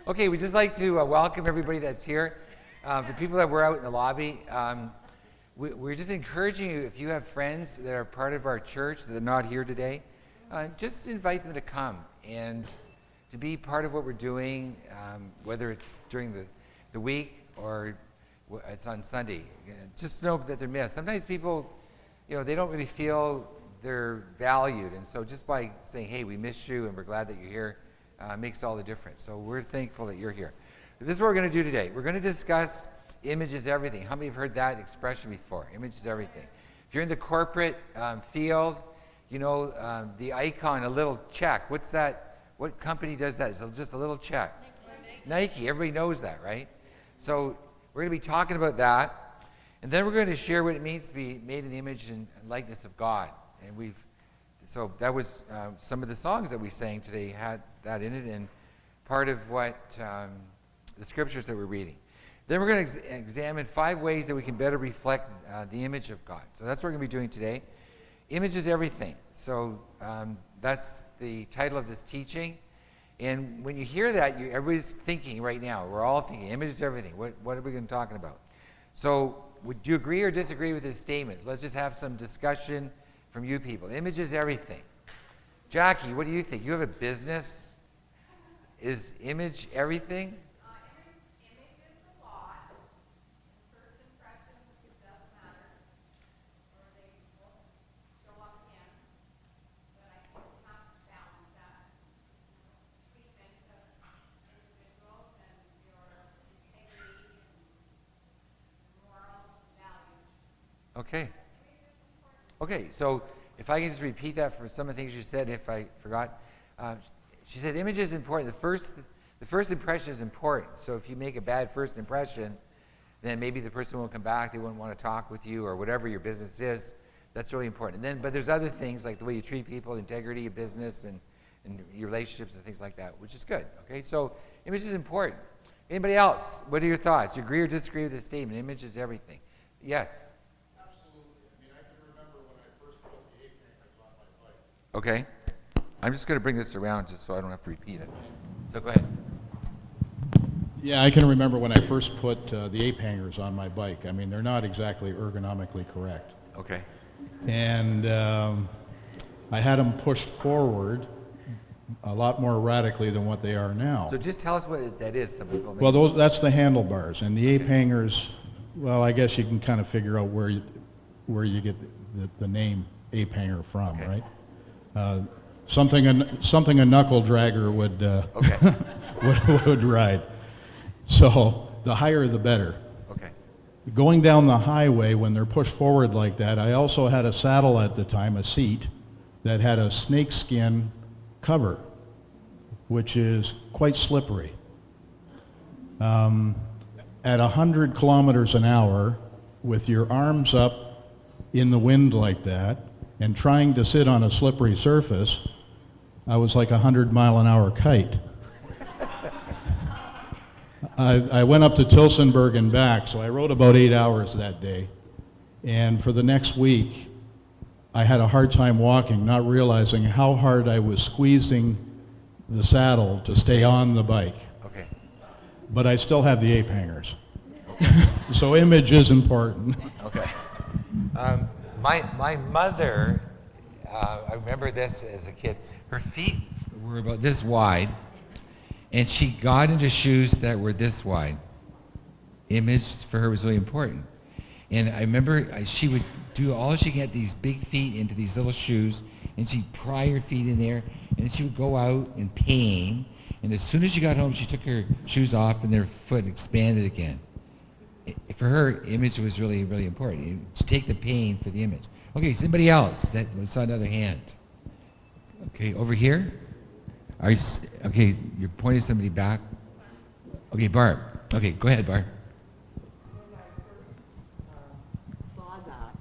Okay, we'd just like to welcome everybody that's here. For people that were out in the lobby, we're just encouraging you, if you have friends that are part of our church that are not here today, just invite them to come and to be part of what we're doing, whether it's during the week or it's on Sunday. Just know that they're missed. Sometimes people, they don't really feel they're valued, and so just by saying, hey, we miss you and we're glad that you're here, makes all the difference. So we're thankful that you're here. But this is what we're going to do today. We're going to discuss image is everything. How many have heard that expression before? Image is everything. If you're in the corporate field, the icon, a little check. What's that? What company does that? It's just a little check. Nike. Everybody knows that, right? So we're going to be talking about that. And then we're going to share what it means to be made in the image and likeness of God. And so that was some of the songs that we sang today had that in it, and part of what the scriptures that we're reading. Then we're going to examine 5 ways that we can better reflect the image of God. So that's what we're going to be doing today. Image is everything. So that's the title of this teaching. And when you hear that, everybody's thinking right now. We're all thinking, image is everything. What are we going to talk about? So would you agree or disagree with this statement? Let's just have some discussion from you people. Image is everything. Jackie, what do you think? You have a business. Is image everything? Image is a lot. First impression does matter, or they won't show up again. But I think we have to balance that treatment of individuals and your integrity and moral values. Okay. Okay, so if I can just repeat that for some of the things you said, if I forgot. She said image is important. The first impression is important. So if you make a bad first impression, then maybe the person won't come back. They won't want to talk with you or whatever your business is. That's really important. But there's other things like the way you treat people, integrity of business, and your relationships and things like that, which is good. Okay, so image is important. Anybody else? What are your thoughts? You agree or disagree with this statement? Image is everything. Yes. Okay. I'm just going to bring this around just so I don't have to repeat it. So go ahead. Yeah, I can remember when I first put the ape hangers on my bike. I mean, they're not exactly ergonomically correct. Okay. And I had them pushed forward a lot more radically than what they are now. So just tell us what that is. Some people well, that's the handlebars. And the ape hangers, well, I guess you can kind of figure out where you get the name ape hanger from, okay. Right? Something a knuckle dragger would would ride. So the higher the better. Okay. Going down the highway when they're pushed forward like that, I also had a saddle at the time, a seat, that had a snakeskin cover, which is quite slippery. At 100 kilometers an hour, with your arms up in the wind like that, and trying to sit on a slippery surface, I was like a 100-mile-an-hour kite. I went up to Tilsonburg and back, so I rode about 8 hours that day. And for the next week, I had a hard time walking, not realizing how hard I was squeezing the saddle to stay on the bike. Okay. But I still have the ape hangers. So image is important. Okay. My mother, I remember this as a kid, her feet were about this wide, and she got into shoes that were this wide. Image for her was really important. And I remember she would do all she could get these big feet into these little shoes, and she'd pry her feet in there, and she would go out in pain, and as soon as she got home, she took her shoes off, and their foot expanded again. For her, image was really, really important. You take the pain for the image. Okay, somebody else that saw another hand. Okay, over here. Okay, you're pointing somebody back. Okay, Barb. Okay, go ahead, Barb. When I first saw that,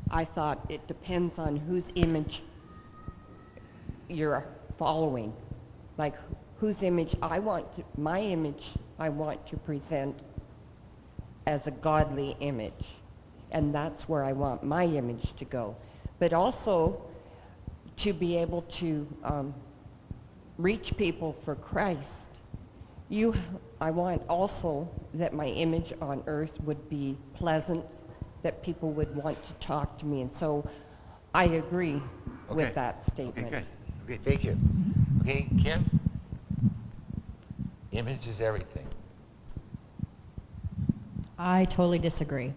I thought it depends on whose image you're following. Like whose image my image I want to present as a godly image. And that's where I want my image to go. But also to be able to reach people for Christ I want also that my image on earth would be pleasant, that people would want to talk to me. And so I agree Okay. with that statement. Okay, good. Okay, thank you. Okay, Kim? Image is everything. I totally disagree.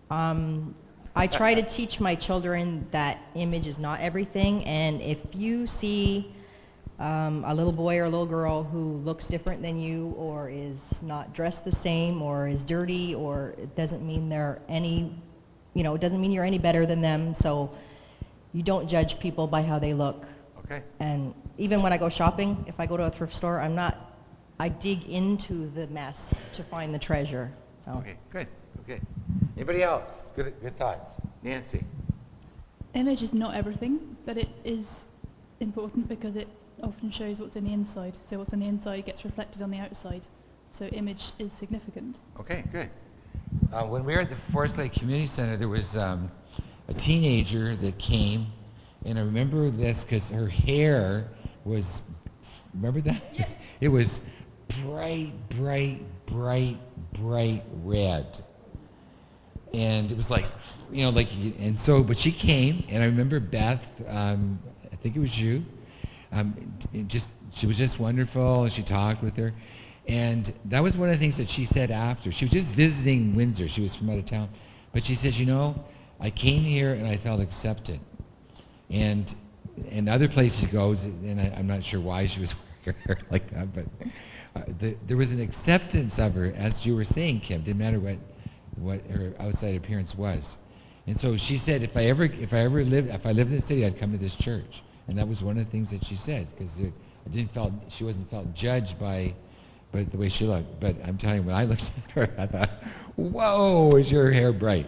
I try to teach my children that image is not everything, and if you see a little boy or a little girl who looks different than you, or is not dressed the same, or is dirty, or it doesn't mean they're any, it doesn't mean you're any better than them, so you don't judge people by how they look. Okay. And even when I go shopping, if I go to a thrift store, I dig into the mess to find the treasure. So. Okay, good. Okay. Anybody else? Good thoughts. Nancy? Image is not everything, but it is important because it often shows what's in the inside. So what's on the inside gets reflected on the outside. So image is significant. Okay, good. When we were at the Forest Lake Community Center, there was a teenager that came, and I remember this because her hair was, remember that? Yeah. It was bright, bright, bright, bright red. And it was like, and so, but she came, and I remember Beth, I think it was you, she was just wonderful, and she talked with her. And that was one of the things that she said after. She was just visiting Windsor. She was from out of town. But she says, I came here and I felt accepted. And other places she goes, and I'm not sure why she was wearing her hair like that, but there was an acceptance of her, as you were saying, Kim. Didn't matter what her outside appearance was. And so she said, if I lived in the city, I'd come to this church. And that was one of the things that she said, because she wasn't felt judged by the way she looked. But I'm telling you, when I looked at her, I thought, whoa, is your hair bright?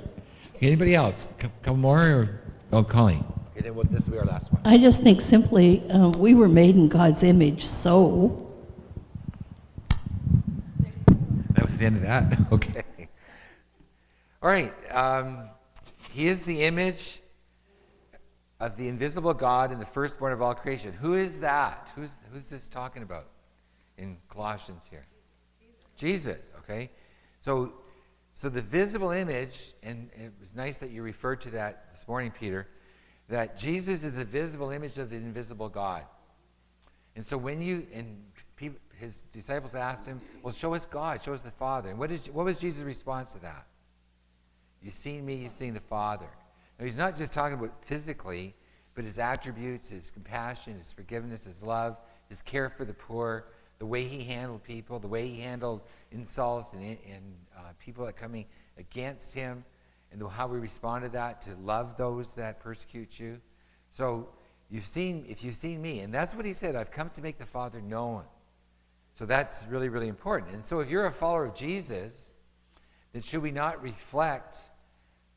Anybody else? Couple more? Colleen. Okay, then this will be our last one. I just think simply, we were made in God's image, so. That was the end of that? Okay. All right. He is the image of the invisible God and the firstborn of all creation. Who is that? Who's this talking about in Colossians here? Jesus, okay? So the visible image, and it was nice that you referred to that this morning, Peter, that Jesus is the visible image of the invisible God. And so his disciples asked him, well, show us God, show us the Father. And what was Jesus' response to that? You've seen me, you've seen the Father. Now, he's not just talking about physically, but his attributes, his compassion, his forgiveness, his love, his care for the poor, the way he handled people, the way he handled insults and people that coming against him, and how we respond to that, to love those that persecute you. So if you've seen me, and that's what he said, I've come to make the Father known. So that's really, really important. And so if you're a follower of Jesus, then should we not reflect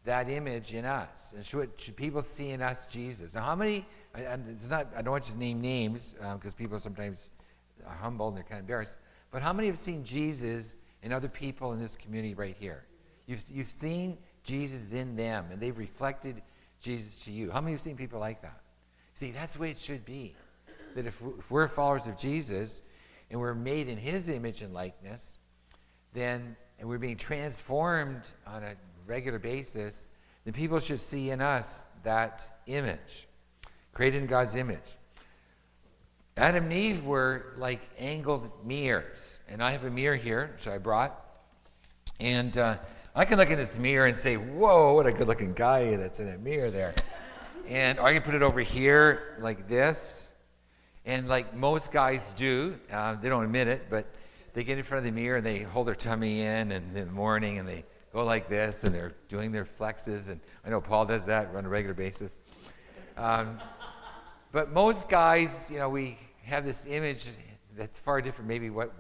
that image in us? And should people see in us Jesus? Now, how many, I don't want you to name names, because people sometimes are humble and they're kind of embarrassed, but how many have seen Jesus in other people in this community right here? You've seen Jesus in them, and they've reflected Jesus to you. How many have seen people like that? See, that's the way it should be. That if we're followers of Jesus, and we're made in his image and likeness, and we're being transformed on a regular basis, then people should see in us that image, created in God's image. Adam and Eve were like angled mirrors. And I have a mirror here, which I brought. And I can look in this mirror and say, whoa, what a good-looking guy that's in that mirror there. And or I can put it over here like this. And like most guys do, they don't admit it, but they get in front of the mirror and they hold their tummy in the morning and they go like this and they're doing their flexes. And I know Paul does that on a regular basis. But most guys, we have this image that's far different maybe what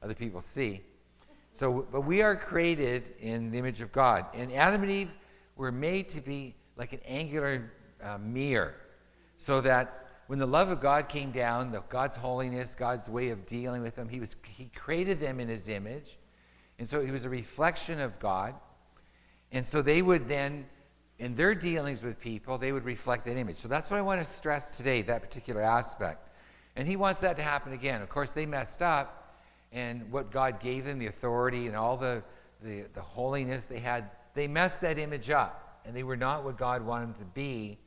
other people see. But we are created in the image of God. And Adam and Eve were made to be like an angular mirror, so that when the love of God came down, God's holiness, God's way of dealing with them, he created them in his image. And so he was a reflection of God. And so they would then, in their dealings with people, they would reflect that image. So that's what I want to stress today, that particular aspect. And he wants that to happen again. Of course, they messed up, and what God gave them, the authority and all the holiness they had, they messed that image up, and they were not what God wanted them to be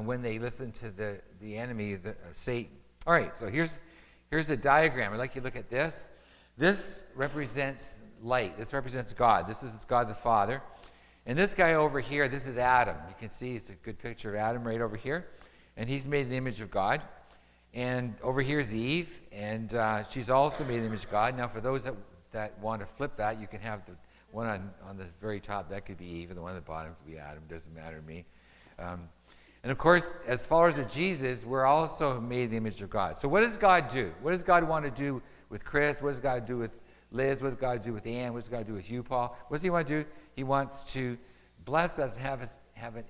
when they listened to the enemy, Satan. All right, so here's a diagram. I'd like you to look at this. This represents light. This represents God. This is God the Father. And this guy over here, this is Adam. You can see it's a good picture of Adam right over here. And he's made in the image of God. And over here is Eve, and she's also made in the image of God. Now, for those that want to flip that, you can have the one on the very top. That could be Eve, and the one on the bottom could be Adam. Doesn't matter to me. And of course, as followers of Jesus, we're also made in the image of God. So what does God do? What does God want to do with Chris? What does God do with Liz? What does God do with Ann? What does God do with you, Paul? What does he want to do? He wants to bless us, have an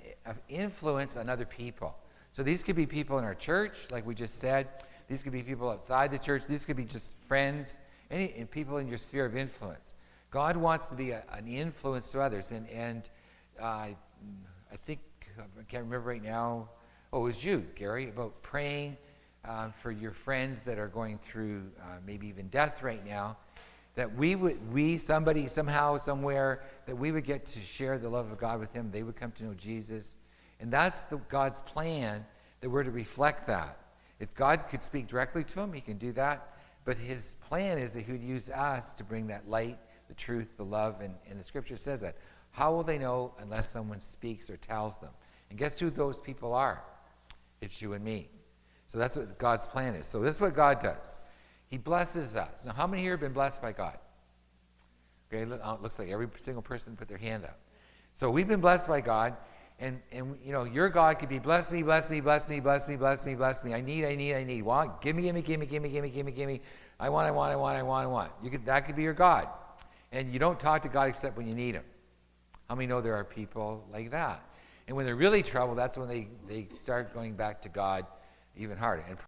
influence on other people. So these could be people in our church, like we just said. These could be people outside the church. These could be just friends, and people in your sphere of influence. God wants to be an influence to others. And I think, I can't remember right now, it was you, Gary, about praying for your friends that are going through maybe even death right now, that somebody, somehow, somewhere, that we would get to share the love of God with them. They would come to know Jesus. And that's God's plan, that we're to reflect that. If God could speak directly to them, he can do that. But his plan is that he would use us to bring that light, the truth, the love, and the scripture says that. How will they know unless someone speaks or tells them? And guess who those people are? It's you and me. So that's what God's plan is. So this is what God does. He blesses us. Now, how many here have been blessed by God? Okay, it looks like every single person put their hand up. So we've been blessed by God. And you know, your God could be bless me, bless me, bless me, bless me, bless me, bless me. I need. Want, give me. I want. That could be your God. And you don't talk to God except when you need him. How many know there are people like that? And when they're really troubled, that's when they start going back to God even harder. And